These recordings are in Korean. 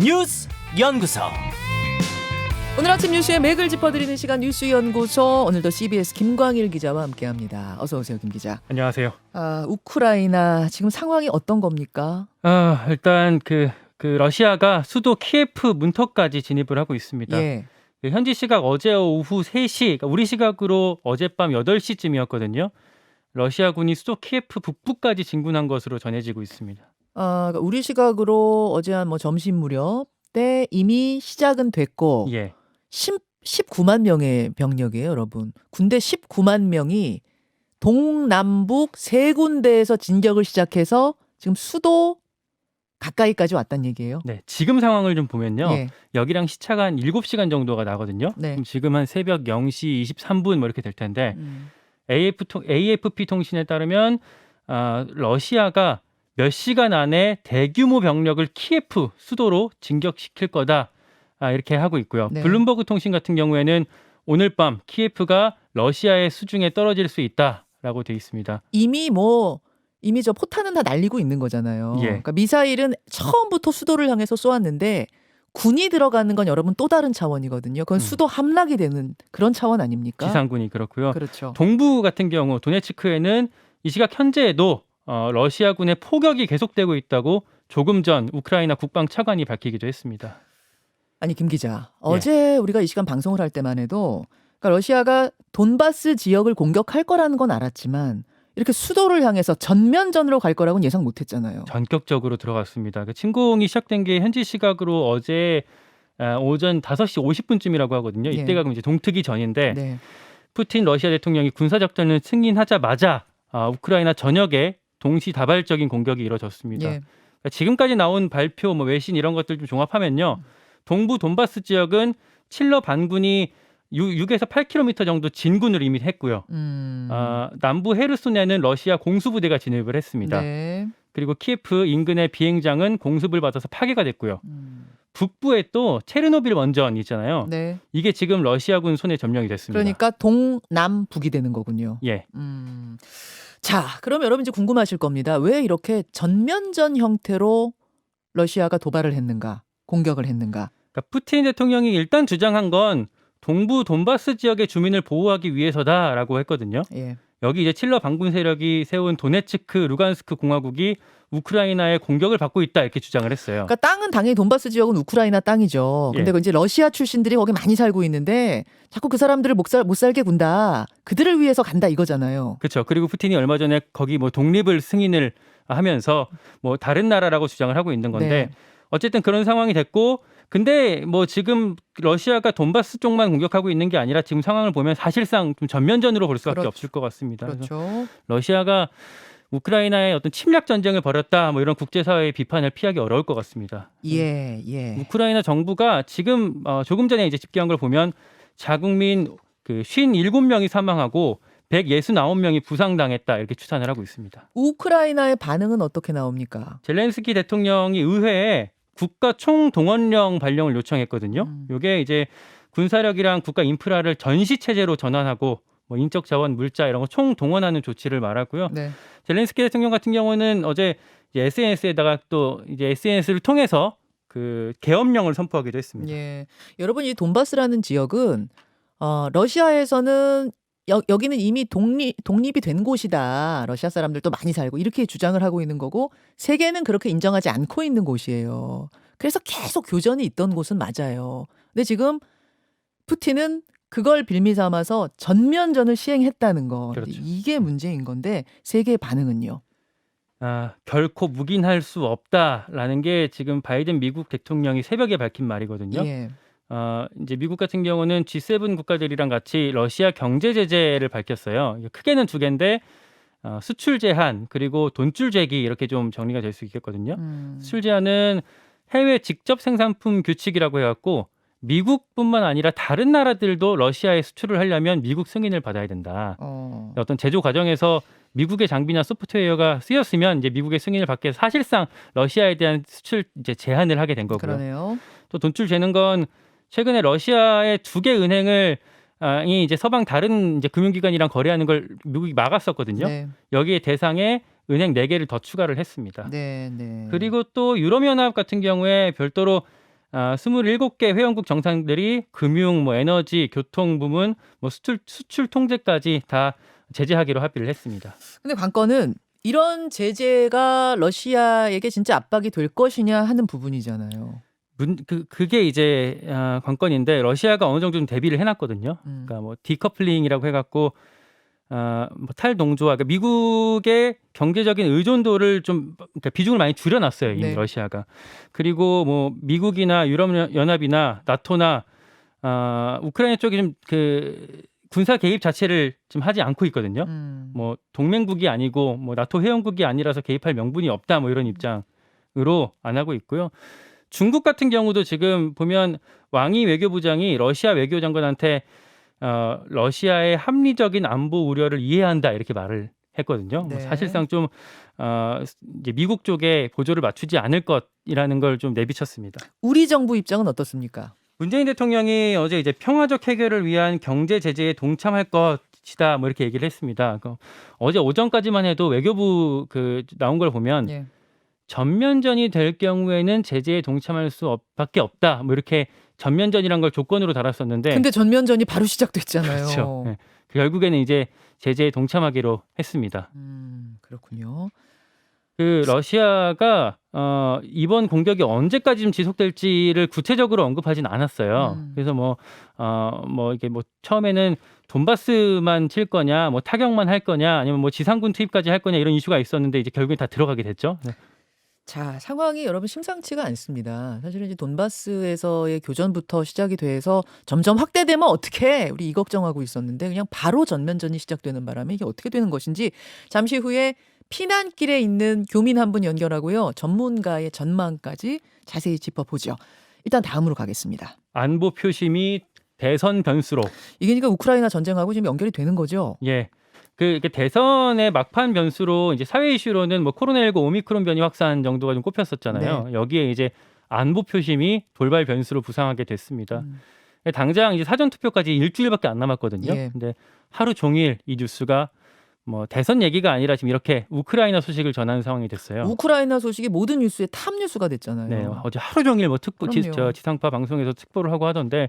뉴스 연구소. 오늘 아침 뉴스의 맥을 짚어드리는 시간 뉴스 연구소. 오늘도 CBS 김광일 기자와 함께합니다. 어서 오세요, 김 기자. 안녕하세요. 우크라이나 지금 상황이 어떤 겁니까? 일단 그 러시아가 수도 키예프 문턱까지 진입을 하고 있습니다. 예. 현지 시각 어제 오후 3시, 그러니까 우리 시각으로 어젯밤 8시쯤이었거든요. 러시아군이 수도 키예프 북부까지 진군한 것으로 전해지고 있습니다. 그러니까 우리 시각으로 어제 한 점심 무렵 때 이미 시작은 됐고 예. 19만 명의 병력이에요, 여러분. 군대 19만 명이 동남북 세 군데에서 진격을 시작해서 지금 수도 가까이까지 왔다는 얘기예요. 네, 지금 상황을 좀 보면요. 예. 여기랑 시차가 한 7시간 정도가 나거든요. 네. 그럼 지금 한 새벽 0시 23분 뭐 이렇게 될 텐데 AFP 통신에 따르면 러시아가 몇 시간 안에 대규모 병력을 키예프 수도로 진격시킬 거다. 이렇게 하고 있고요. 네. 블룸버그 통신 같은 경우에는 오늘 밤 키예프가 러시아의 수중에 떨어질 수 있다라고 돼 있습니다. 이미 저 포탄은 다 날리고 있는 거잖아요. 예. 그러니까 미사일은 처음부터 수도를 향해서 쏘았는데 군이 들어가는 건 여러분 또 다른 차원이거든요. 그건 수도 함락이 되는 그런 차원 아닙니까? 지상군이 그렇고요. 그렇죠. 동부 같은 경우 도네츠크에는 이 시각 현재에도 러시아군의 포격이 계속되고 있다고 조금 전 우크라이나 국방 차관이 밝히기도 했습니다. 아니 김 기자, 어제 우리가 이 시간 방송을 할 때만 해도 그러니까 러시아가 돈바스 지역을 공격할 거라는 건 알았지만 이렇게 수도를 향해서 전면전으로 갈 거라고는 예상 못했잖아요. 전격적으로 들어갔습니다. 그 침공이 시작된 게 현지 시각으로 어제 오전 5시 50분쯤이라고 하거든요. 네. 이때가 그럼 이제 동트기 전인데 네. 푸틴 러시아 대통령이 군사작전을 승인하자마자 우크라이나 전역에 동시다발적인 공격이 이뤄졌습니다. 예. 그러니까 지금까지 나온 발표, 외신 이런 것들 좀 종합하면요. 동부 돈바스 지역은 칠러 반군이 6에서 8km 정도 진군을 이미 했고요. 남부 헤르손에는 러시아 공수부대가 진입을 했습니다. 네. 그리고 키예프 인근의 비행장은 공습을 받아서 파괴가 됐고요. 북부에 또 체르노빌 원전 있잖아요. 네. 이게 지금 러시아군 손에 점령이 됐습니다. 그러니까 동남북이 되는 거군요. 예. 자, 그럼 여러분 이제 궁금하실 겁니다. 왜 이렇게 전면전 형태로 러시아가 도발을 했는가, 공격을 했는가? 그러니까 푸틴 대통령이 일단 주장한 건 동부 돈바스 지역의 주민을 보호하기 위해서다라고 했거든요. 예. 여기 이제 칠러 반군 세력이 세운 도네츠크, 루간스크 공화국이 우크라이나의 공격을 받고 있다 이렇게 주장을 했어요. 그러니까 땅은 당연히 돈바스 지역은 우크라이나 땅이죠. 근데 예. 그 이제 러시아 출신들이 거기 많이 살고 있는데 자꾸 그 사람들을 못 살게 군다. 그들을 위해서 간다 이거잖아요. 그렇죠. 그리고 푸틴이 얼마 전에 거기 독립을 승인을 하면서 다른 나라라고 주장을 하고 있는 건데 네. 어쨌든 그런 상황이 됐고 근데 지금 러시아가 돈바스 쪽만 공격하고 있는 게 아니라 지금 상황을 보면 사실상 좀 전면전으로 볼 수밖에 그렇죠. 없을 것 같습니다. 그래서 그렇죠. 러시아가 우크라이나에 어떤 침략 전쟁을 벌였다 이런 국제사회의 비판을 피하기 어려울 것 같습니다. 예. 우크라이나 정부가 지금 조금 전에 이제 집계한 걸 보면 자국민 57명이 사망하고 169명이 부상당했다 이렇게 추산을 하고 있습니다. 우크라이나의 반응은 어떻게 나옵니까? 젤렌스키 대통령이 의회에 국가 총동원령 발령을 요청했거든요. 이게 이제 군사력이랑 국가 인프라를 전시 체제로 전환하고 인적 자원, 물자 이런 거 총동원하는 조치를 말하고요. 네. 젤렌스키 대통령 같은 경우는 어제 이제 SNS에다가 또 이제 SNS를 통해서 그 계엄령을 선포하기도 했습니다. 예. 여러분 이 돈바스라는 지역은 러시아에서는 여기는 이미 독립이 된 곳이다. 러시아 사람들도 많이 살고 이렇게 주장을 하고 있는 거고 세계는 그렇게 인정하지 않고 있는 곳이에요. 그래서 계속 교전이 있던 곳은 맞아요. 근데 지금 푸틴은 그걸 빌미 삼아서 전면전을 시행했다는 거. 그렇죠. 이게 문제인 건데 세계의 반응은요? 결코 묵인할 수 없다라는 게 지금 바이든 미국 대통령이 새벽에 밝힌 말이거든요. 예. 이제 미국 같은 경우는 G7 국가들이랑 같이 러시아 경제 제재를 밝혔어요. 크게는 두 개인데 수출 제한 그리고 돈줄 제기 이렇게 좀 정리가 될 수 있겠거든요. 수출 제한은 해외 직접 생산품 규칙이라고 해갖고 미국뿐만 아니라 다른 나라들도 러시아에 수출을 하려면 미국 승인을 받아야 된다. 어떤 제조 과정에서 미국의 장비나 소프트웨어가 쓰였으면 이제 미국의 승인을 받게 해서 사실상 러시아에 대한 수출 이제 제한을 하게 된 거고요. 그러네요. 또 돈줄 재는 건 최근에 러시아의 두 개 은행을 이 이제 서방 다른 이제 금융기관이랑 거래하는 걸 미국이 막았었거든요. 네. 여기에 대상에 은행 4개를 더 추가를 했습니다. 네. 그리고 또 유럽연합 같은 경우에 별도로 27개 회원국 정상들이 금융, 뭐 에너지, 교통 부문, 뭐 수출 통제까지 다 제재하기로 합의를 했습니다. 근데 관건은 이런 제재가 러시아에게 진짜 압박이 될 것이냐 하는 부분이잖아요. 그게 이제 관건인데 러시아가 어느 정도 좀 대비를 해놨거든요. 음. 그러니까 뭐 디커플링이라고 해갖고 뭐 탈동조화, 그러니까 미국의 경제적인 의존도를 좀 그러니까 비중을 많이 줄여놨어요, 이미 네. 러시아가. 그리고 뭐 미국이나 유럽연합이나 나토나 우크라이나 쪽이 좀 그 군사 개입 자체를 지금 하지 않고 있거든요. 뭐 동맹국이 아니고 뭐 나토 회원국이 아니라서 개입할 명분이 없다, 뭐 이런 입장으로 안 하고 있고요. 중국 같은 경우도 지금 보면 왕이 외교부장이 러시아 외교장관한테 러시아의 합리적인 안보 우려를 이해한다 이렇게 말을 했거든요. 네. 뭐 사실상 좀 이제 미국 쪽에 보조를 맞추지 않을 것이라는 걸 좀 내비쳤습니다. 우리 정부 입장은 어떻습니까? 문재인 대통령이 어제 이제 평화적 해결을 위한 경제 제재에 동참할 것이다, 뭐 이렇게 얘기를 했습니다. 어제 오전까지만 해도 외교부 나온 걸 보면 예. 전면전이 될 경우에는 제재에 동참할 수밖에 없다, 뭐 이렇게 전면전이란 걸 조건으로 달았었는데 근데 전면전이 바로 시작됐잖아요. 그렇죠. 네. 결국에는 이제 제재에 동참하기로 했습니다. 그렇군요. 러시아가 이번 공격이 언제까지 좀 지속될지를 구체적으로 언급하진 않았어요. 그래서 뭐 이게 뭐 처음에는 돈바스만 칠 거냐, 뭐 타격만 할 거냐, 아니면 뭐 지상군 투입까지 할 거냐 이런 이슈가 있었는데 이제 결국엔 다 들어가게 됐죠. 네. 자, 상황이 여러분 심상치가 않습니다. 사실은 이제 돈바스에서의 교전부터 시작이 돼서 점점 확대되면 어떡해? 우리 이 걱정하고 있었는데 그냥 바로 전면전이 시작되는 바람에 이게 어떻게 되는 것인지 잠시 후에 피난길에 있는 교민 한 분 연결하고요. 전문가의 전망까지 자세히 짚어보죠. 일단 다음으로 가겠습니다. 안보 표심이 대선 변수로. 이게 그러니까 우크라이나 전쟁하고 지금 연결이 되는 거죠? 예. 이게 대선의 막판 변수로 이제 사회 이슈로는 뭐 코로나19 오미크론 변이 확산 정도가 좀 꼽혔었잖아요. 네. 여기에 이제 안보 표심이 돌발 변수로 부상하게 됐습니다. 당장 이제 사전 투표까지 일주일밖에 안 남았거든요. 예. 근데 하루 종일 이 뉴스가 뭐 대선 얘기가 아니라 지금 이렇게 우크라이나 소식을 전하는 상황이 됐어요. 우크라이나 소식이 모든 뉴스의 탑 뉴스가 됐잖아요. 네, 어제 하루 종일 뭐 그럼요. 지상파 방송에서 특보를 하고 하던데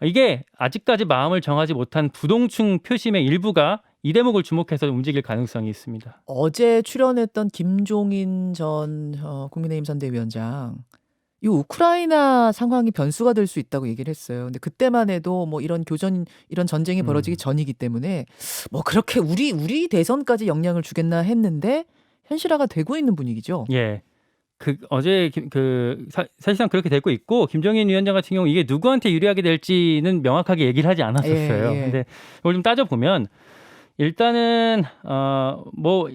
이게 아직까지 마음을 정하지 못한 부동층 표심의 일부가 이 대목을 주목해서 움직일 가능성이 있습니다. 어제 출연했던 김종인 전 국민의힘 선대위원장 이 우크라이나 상황이 변수가 될 수 있다고 얘기를 했어요. 근데 그때만 해도 뭐 이런 이런 전쟁이 벌어지기 전이기 때문에 뭐 그렇게 우리 대선까지 영향을 주겠나 했는데 현실화가 되고 있는 분위기죠. 예. 어제 사실상 그렇게 되고 있고 김종인 위원장 같은 경우 이게 누구한테 유리하게 될지는 명확하게 얘기를 하지 않았었어요. 예. 근데 이걸 좀 따져 보면 일단은 뭐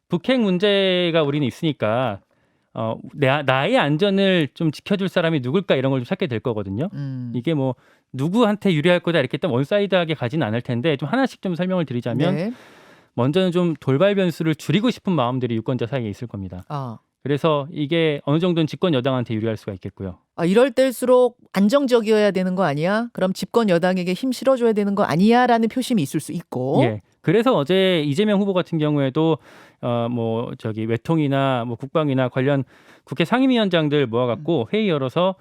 북핵 문제가 우리는 있으니까 나의 안전을 좀 지켜줄 사람이 누굴까 이런 걸 좀 찾게 될 거거든요. 이게 뭐 누구한테 유리할 거다 이렇게 딱 원사이드하게 가지는 않을 텐데 좀 하나씩 좀 설명을 드리자면 네. 먼저는 좀 돌발 변수를 줄이고 싶은 마음들이 유권자 사이에 있을 겁니다. 그래서 이게 어느 정도는 집권 여당한테 유리할 수가 있겠고요. 이럴 때일수록 안정적이어야 되는 거 아니야? 그럼 집권 여당에게 힘 실어줘야 되는 거 아니야? 라는 표심이 있을 수 있고. 예. 그래서 어제 이재명 후보 같은 경우에도 뭐 외통이나 뭐 국방이나 관련 국회 상임위원장들 모아갖고 회의 열어서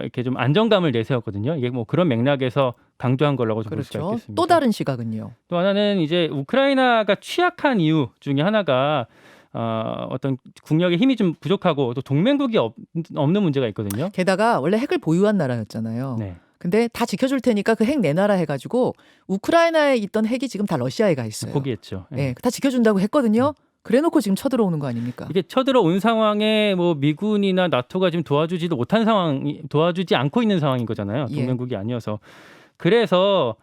이렇게 좀 안정감을 내세웠거든요. 이게 뭐 그런 맥락에서 강조한 거라고 좀 볼 수가 그렇죠. 있겠습니다. 또 다른 시각은요. 또 하나는 이제 우크라이나가 취약한 이유 중에 하나가 어떤 국력의 힘이 좀 부족하고 또 동맹국이 없는 문제가 있거든요. 게다가 원래 핵을 보유한 나라였잖아요. 네. 근데 다 지켜줄 테니까 그 핵 내놔라 해가지고 우크라이나에 있던 핵이 지금 다 러시아에 가 있어요. 포기했죠. 예. 네, 다 지켜준다고 했거든요. 그래놓고 지금 쳐들어오는 거 아닙니까? 이게 쳐들어온 상황에 뭐 미군이나 나토가 지금 도와주지도 못한 도와주지 않고 있는 상황인 거잖아요. 동맹국이 아니어서. 그래서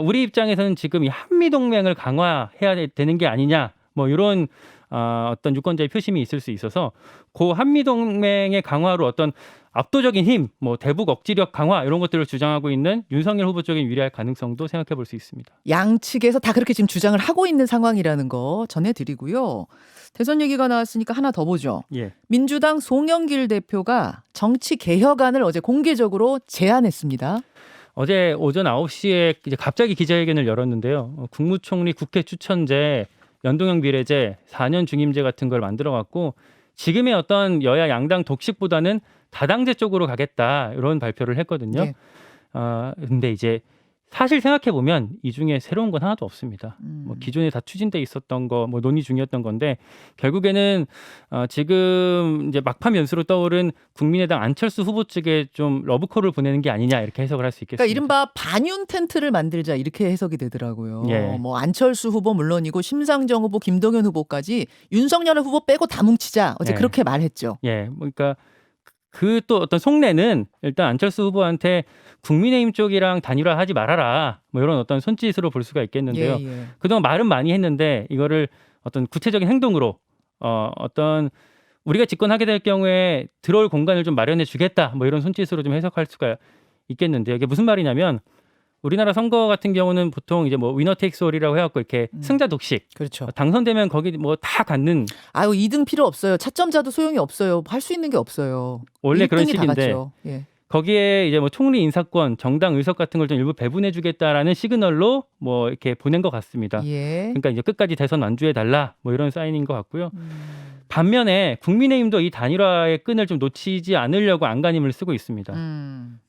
우리 입장에서는 지금 이 한미 동맹을 강화해야 되는 게 아니냐, 뭐 이런 어떤 유권자의 표심이 있을 수 있어서 그 한미 동맹의 강화로 어떤 압도적인 힘, 뭐 대북 억지력 강화 이런 것들을 주장하고 있는 윤석열 후보 쪽에 유리할 가능성도 생각해 볼 수 있습니다. 양측에서 다 그렇게 지금 주장을 하고 있는 상황이라는 거 전해드리고요. 대선 얘기가 나왔으니까 하나 더 보죠. 예. 민주당 송영길 대표가 정치 개혁안을 어제 공개적으로 제안했습니다. 어제 오전 9시에 이제 갑자기 기자회견을 열었는데요. 국무총리 국회 추천제, 연동형 비례제, 4년 중임제 같은 걸 만들어 갖고 지금의 어떤 여야 양당 독식보다는 다당제 쪽으로 가겠다 이런 발표를 했거든요. 네. 근데 이제 사실 생각해 보면 이 중에 새로운 건 하나도 없습니다. 뭐 기존에 다 추진돼 있었던 거, 뭐 논의 중이었던 건데 결국에는 지금 이제 막판 변수로 떠오른 국민의당 안철수 후보 측에 좀 러브콜을 보내는 게 아니냐 이렇게 해석을 할 수 있겠습니다. 그러니까 이른바 반윤 텐트를 만들자 이렇게 해석이 되더라고요. 예. 뭐 안철수 후보 물론이고 심상정 후보, 김동연 후보까지 윤석열 후보 빼고 다 뭉치자 어제 예. 그렇게 말했죠. 예, 그러니까 그 또 어떤 속내는 일단 안철수 후보한테 국민의힘 쪽이랑 단일화하지 말아라 뭐 이런 어떤 손짓으로 볼 수가 있겠는데요. 예. 그동안 말은 많이 했는데 이거를 어떤 구체적인 행동으로 어떤 우리가 집권하게 될 경우에 들어올 공간을 좀 마련해 주겠다 뭐 이런 손짓으로 좀 해석할 수가 있겠는데요. 이게 무슨 말이냐면 우리나라 선거 같은 경우는 보통 이제 뭐 위너 테이크스 올이라고 해갖고 이렇게 승자 독식 그렇죠. 당선되면 거기 뭐 다 갖는 아유 2등 필요 없어요. 차점자도 소용이 없어요. 할 수 있는 게 없어요. 원래 그런 1등이 다 식인데 같죠. 예. 거기에 이제 뭐 총리 인사권, 정당 의석 같은 걸 좀 일부 배분해주겠다라는 시그널로 뭐 이렇게 보낸 것 같습니다. 예. 그러니까 이제 끝까지 대선 완주해 달라 뭐 이런 사인인 것 같고요. 반면에 국민의힘도 이 단일화의 끈을 좀 놓치지 않으려고 안간힘을 쓰고 있습니다.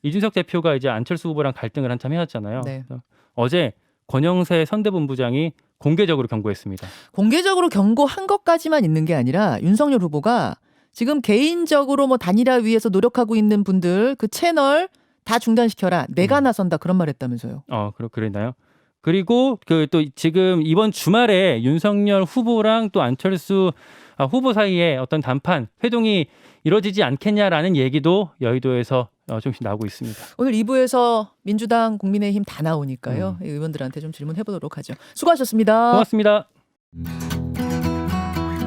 이준석 대표가 이제 안철수 후보랑 갈등을 한참 해왔잖아요. 네. 그래서 어제 권영세 선대본부장이 공개적으로 경고했습니다. 공개적으로 경고한 것까지만 있는 게 아니라 윤석열 후보가 지금 개인적으로 뭐 단일화 위해서 노력하고 있는 분들 그 채널 다 중단시켜라. 내가 나선다 그런 말 했다면서요. 그랬나요? 그리고 그 또 지금 이번 주말에 윤석열 후보랑 또 안철수 후보 사이에 어떤 단판 회동이 이뤄지지 않겠냐라는 얘기도 여의도에서 조금씩 나오고 있습니다. 오늘 2부에서 민주당, 국민의힘 다 나오니까요. 의원들한테 좀 질문해 보도록 하죠. 수고하셨습니다. 고맙습니다.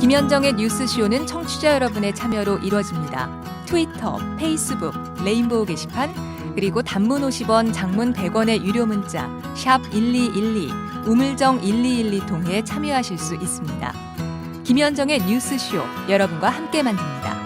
김현정의 뉴스쇼는 청취자 여러분의 참여로 이루어집니다. 트위터, 페이스북, 레인보우 게시판, 그리고 단문 50원, 장문 100원의 유료 문자 샵 1212, 우물정 1212 통해 참여하실 수 있습니다. 김현정의 뉴스쇼, 여러분과 함께 만듭니다.